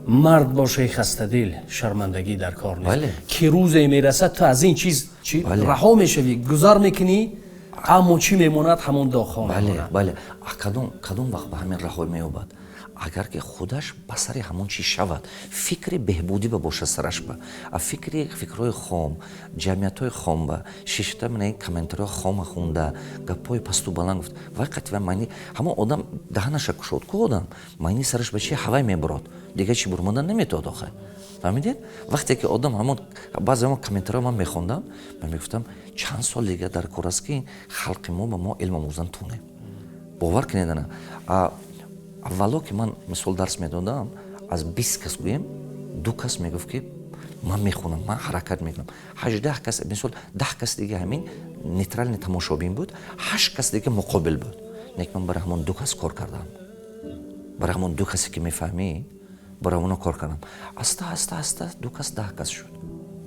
мард бошай хастадил шармандагӣ дар кор нест ки рӯзе мерасад ту аз ин чиз раҳо мешавӣ гузар мекунӣ аммо чӣ мемонад ҳамон дохона бале кадом вақт ба ҳамин раҳо меёбад агар ки худаш ба сари ҳамон чиз шавад фикри беҳбудӣ ба боша сараш ба а фикрҳои хом ҷамъиятҳои хом ба шишта мина комментариҳои хома хонда гапҳои пасту баланд гуфт вай қатъи майни ҳамон одам даҳанаша кушод ку одам майни сараш ба чи ҳавай мебурод дигар чӣ бурмодан наметавад охир фаҳмидед вақте ки одам ҳамон баъзе ҳамон комментариҳо ман мехондам ман мегуфтам чанд сол дига дар кор аст ки халқи мо ба мо илм омӯзан тунем бовар кунед ана аввало ки ман мисол дарс медодам аз 20 кас гӯем 2 кас мегуфт ки ман мехонам ман ҳаракат мекунам 18 кас мисол 10 кас дига ҳамин нейтрални тамошобин буд 8 кас дига муқобил буд нек ман барои ҳамон 2 кас кор кардам барои ҳамон 2 касе ки мефаҳмӣ барои оно кор кардам аста 2 кас 10 кас шуд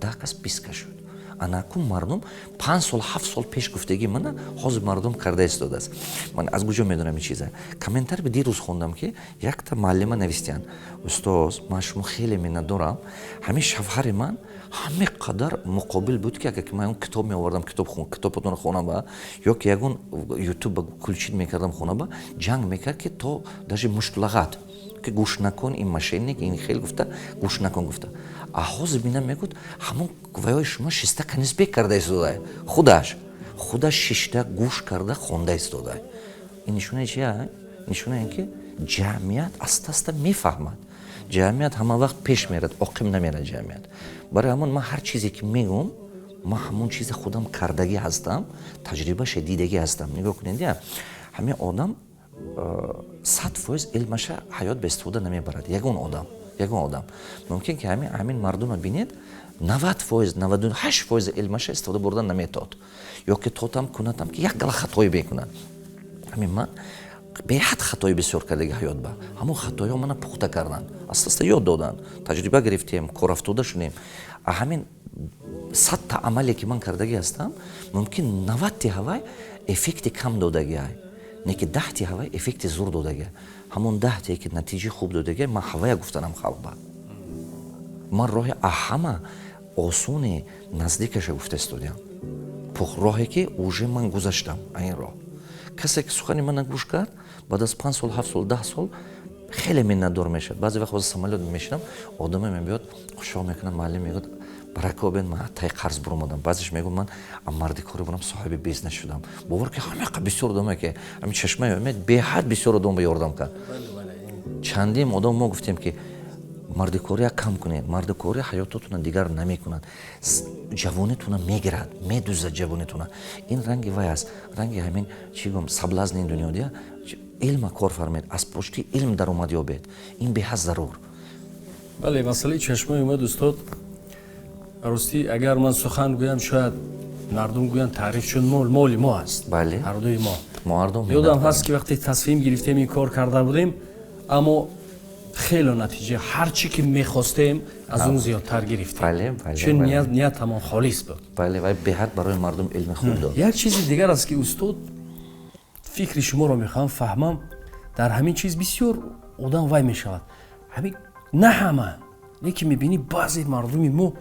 10 кас 20 кас шуд анаку мардум 5 сол 7 сол пеш гуфтагӣ мана ҳозир мардум карда истодааст ман аз куҷо медонам ин чиза комментари дирӯз хондам ки якта муаллима навистиянд устоз ман шумо хеле миннат дорам ҳамин шавҳари ман ҳаме қадар муқобил буд ки агар ки ман китоб меовардам китоботонро хона ба ё ки ягон ютуб кулчит мекардам хона ба ҷанг мекард ки то даже муштлагат ки гӯш накун ин мошенник ин хел гуфта гӯш накун гуфта а ҳозир бинам мегӯд ҳамон ваёи шумо шиста канисбек карда истодаа худаш шишта гӯш карда хонда истодаа ин нишонаи чи нишонаи ин ки ҷамъият аста мефаҳмад ҷамъият ҳама вақт пеш мерад оқим намерад ҷамъият барои ҳамон ман ҳар чизе ки мегӯм ман ҳамон чизе худам кардагӣ ҳастам таҷрибаша дидагӣ ҳастам нигоҳ кунед ҳамин одам 100% илмаша ҳаёт ба истифода намебарад ягон одам ягон одам. Мумкин ки ҳамин мардумро бинед 90%, 98% илмаш истифода бурдан наметод. Ё ки тотам кунатам ки як гала хатои бекунад. Ҳамин ман беҳад хатои бисёр кардagi ҳаёт ба. Ҳамон хатоиҳо мана пухта кардан. Аста-аста ёд додан. Таҷриба гирифтем, корафтода шудем. Ҳамин 100 та амале ки ман кардаги ҳастам, мумкин 90 ти ҳавай эффекти кам додаги ай. Не ки 10 ти ҳавай эффекти зур додаги. Ҳамон 10 те ки натиҷаи хуб додаги ман ҳавая гуфтанам халқба. Ман роҳи аҳама осуни наздикаша гуфта истодиам. Роҳе ки уже ман гузаштам ин роҳ. Касе ки сухани мана гӯш кард, баъд аз 5 сол, 7 сол, 10 сол хеле миннатдор мешавад. Баъзе вақт аз самолёт мешинам, одаме мебиёд, хушҳол мекунад, муаллим мегӯяд, баракобен ман тай қарз буромадам. Баъзеш мегӯ ман марди кори бурам, соҳиби бизнес шудам. Бовар ки ҳамақа бисёр одаме ки ҳамин чашмаи умед беҳад бисёр одам ба ёрдам кард. Чандим одам мо гуфтем ки мардикория кам кунед. Мардикория ҳаётотуна дигар намекунад. Ҷавонитуна мегирад, медузад ҷавонитуна. Ин ранги вай аст. Ранги ҳамин чӣ гӯям саблазни дунё дия. Илма кор фармед, аз пошти илм даромад ёбед. Ин беҳад зарур. бале, масъалаи чашмаи умед устод, ростӣ агар ман сухан гӯям, шояд мардум гӯянд таъриф чун моли мо аст. Бале. ҳардуи мо. Мардум ёдам ҳаст ки вақте тасмим гирифтем ин кор карда будем, аммо хело натиҷа ҳар чӣ ки мехостем аз он зиёдтар гирифтем. Бале. Чун ниятамон холис буд. Бале, вай беҳад барои мардум илми хуб дод. як чизи дигар аст ки устод, фикри шуморо мехоҳам фаҳмам, дар ҳамин чиз бисёр одам вай мешавад. ҳамин на ҳама, лекин мебинӣ баъзе мардуми мо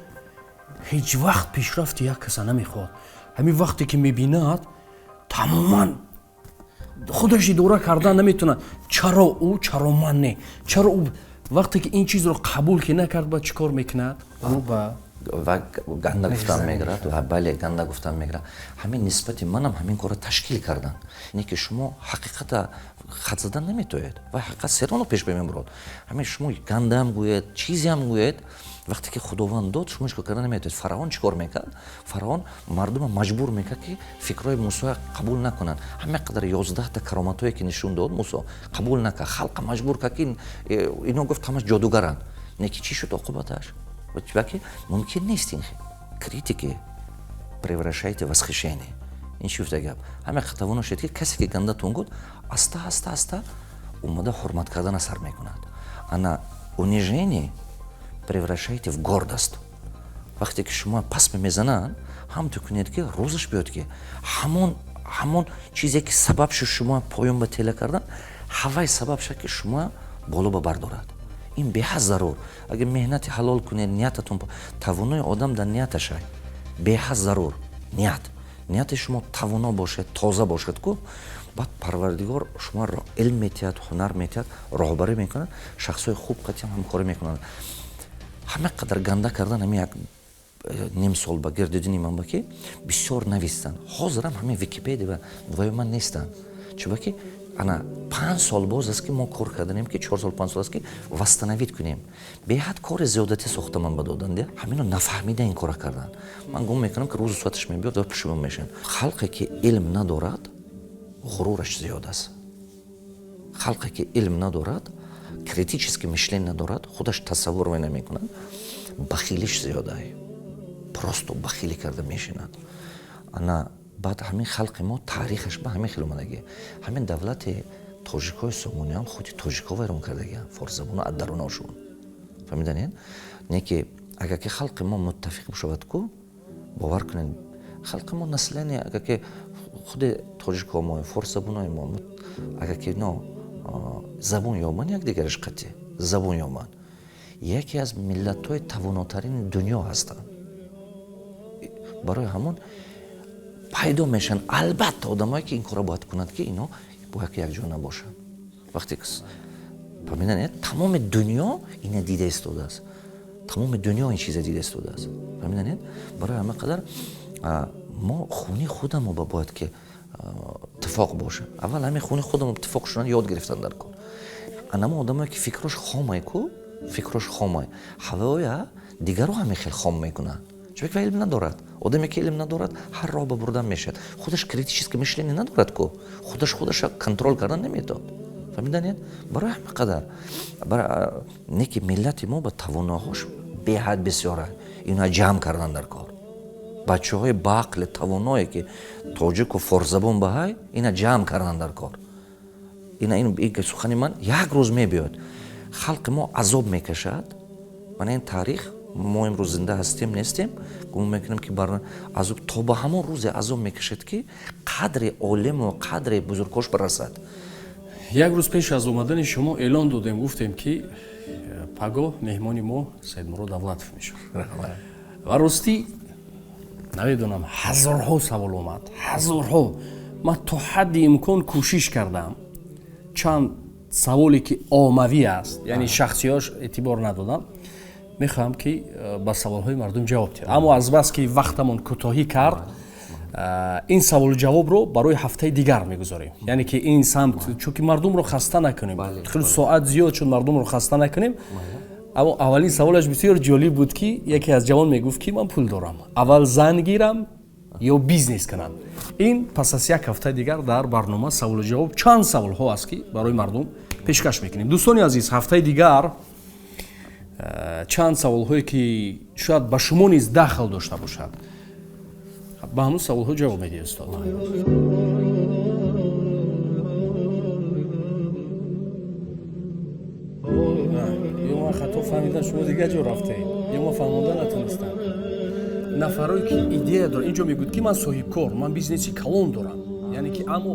ҳеҷ вақт пешрафти як каса намехоҳад. ҳамин вақте ки мебинад, тамоман худаш идора кардан наметавонад. Чаро ӯ, чаро ман не? Чаро ӯ вақте ки ин чизро қабул ки накард, ба чӣ кор мекунад? ва ганда гуфтан мегирад, ва бале ганда гуфтан мегирад. Ҳамин нисбати манам ҳамин корро ташкил кардан. Не ки шумо ҳақиқата хат задан наметоед. Ва ҳақиқат сероно пеш бемебурад. Ҳамин шумо гандаам гӯед, чизеам гӯед, вақте ки худованд дод, шумо чикор кардан наметоед. Фараон чӣ кор мекард? Фараон мардума маҷбур мекард ки фикрои Мусо қабул накунанд. ҳама қадар 11 та кароматое ки нишон дод Мусо қабул накард. Халқа маҷбур кард ки ино гуфт ҳамаш ҷодугаранд. Не ки чӣ шуд оқибаташ? Баки мумкин нест ин критики превращайте в восхищение. Ин чӣ гуфта гап? Ҳама тавоно шед ки касе ки гандатон гуфт, аста омада ҳурмат кардана сар мекунад. Ана унижение превращайте в гордост. Вақте ки шумо пас мезананд, ҳамту кунед ки рӯзаш биёд ки ҳамон чизе ки сабаб шуд шумо поён ба тела кардан, ҳавай сабаб шуд ки шумо боло ба бардорад. Ин беҳад зарур. Агар меҳнати ҳалол кунед, ниятатон тавонои одам дар нияташай беҳад зарур. Нияти шумо тавоно бошад, тоза бошад ку баъд Парвардигор шуморо илм метиҳад, ҳунар метиҳад, роҳбарӣ мекунад, шахсои хуб қатъиян ҳамкорӣ мекунанд. ҳама қадар ганда кардан ҳамин як ним сол ба гирдидини ман ба ки бисёр навистанд. Ҳозирам ҳамин Википедия ва двоюма нестанд. Чӯба ки ана 5 сол боз аст ки мо кор карданем ки 4 сол 5 сол аст ки восстановит кунем. Беҳад кори зиёдати сохта ман ба додан де. Ҳамино нафаҳмида ин кора кардан. Ман гум мекунам ки рӯзу соаташ мебиёд ва пушимон мешавад. Халқе ки илм надорад, ғурураш зиёд аст. Халқе ки илм надорад, критически мишление надорад, худаш тасаввур намекунад, бахилиш зиёд аст. Просто бахилӣ карда мешинад. Ана баъд ҳамин халқи мо таърихаш ба ҳамин хел омадаги. Ҳамин давлати тоҷикои сомониям худи тоҷико вайрон кардагиам, форсзабону аддаруношун. Фаҳмиданед? Не ки агар ки халқи мо муттафиқ бошавад ку, бовар кунед, халқи мо наслани агар ки худи тоҷико мо, форсзабонои мо агар ки ино забон ёбанд, якдигараш қатъи забон ёбанд, яке аз миллатҳои тавонотарини дунё ҳастанд. Барои ҳамон пайдо мешаванд. Албатта одамое ки ин кора бояд кунанд ки ино бояд ки якҷо набошанд. Вақте фаҳмиданед, тамоми дунё ина дида истодааст. Тамоми дунё ин чиза дида истодааст. Фаҳмиданед? Барои ҳама қадар мо хуни худамо бояд ки иттифоқ боша. Аввал ҳамин хуни худамо иттифоқ шудан ёд гирифтан дар кор. Анамо одамое ки фикрош хомай ку, фикрош хомай. Ҳавоя дигаро ҳамин хел хом мекунанд. Чӯбек ва илм надорад. Одаме ки илм надорад, ҳар роҳ ба бурдан мешавад. Худаш критическое мишление надорад ку. Худаша контрол кардан наметавонад. фаҳмиданед? барои ҳама қадар неки миллати мо ба тавоноҳош беҳад бисёра ина ҷамъ кардан дар кор. бачаҳои баақли тавоное ки тоҷику форзабон баҳай ина ҷамъ кардан дар кор. ин сухани ман як рӯз мебиёд, халқи мо азоб мекашад. мана ин таърих мо имрӯз зинда ҳастем нестем, гумон мекунем ки азоб то ба ҳамон рӯзе азоб мекашад ки қадри олиму қадри бузургош барасад. як рӯз пеш аз омадани шумо эълон додем, гуфтем ки пагоҳ меҳмони мо Саидмурод Давлатов мешавад. ва ростӣ намедонам, ҳазорҳо савол омад, ҳазорҳо. ман то ҳадди имкон кӯшиш кардам чанд саволе ки оммавӣ аст, яъне шахсиёш эътибор надодам, мехоҳам ки ба саволҳои мардум ҷавоб диҳам. аммо аз бас ки вақтамон кӯтоҳӣ кард, ин саволу ҷавобро барои ҳафтаи дигар мегузорем. яъне ки ин самт чунки мардумро хаста накунем, хеле соат зиёд шуд мардумро хаста накунем. аммо аввалин саволаш бисёр ҷолиб буд ки яке аз ҷавон мегуфт ки ман пул дорам, аввал зан гирам ё бизнес кунам. ин пас аз як ҳафтаи дигар дар барнома саволу ҷавоб чанд саволҳо аст ки барои мардум пешкаш мекунем. дӯстони азиз, ҳафтаи дигар чанд саволҳое ки шояд ба шумо низ дахл дошта бошад, ба ҳамун саволҳо ҷавоб медиҳед устод. ё ман хато фаҳмидам, шумо дигар ҷо рафтед, ё ман фаҳмонда натонистам. нафарое ки идея дорад, инҷо мегӯяд ки ман соҳибкор, ман бизнеси калон дорам, яъне ки аммо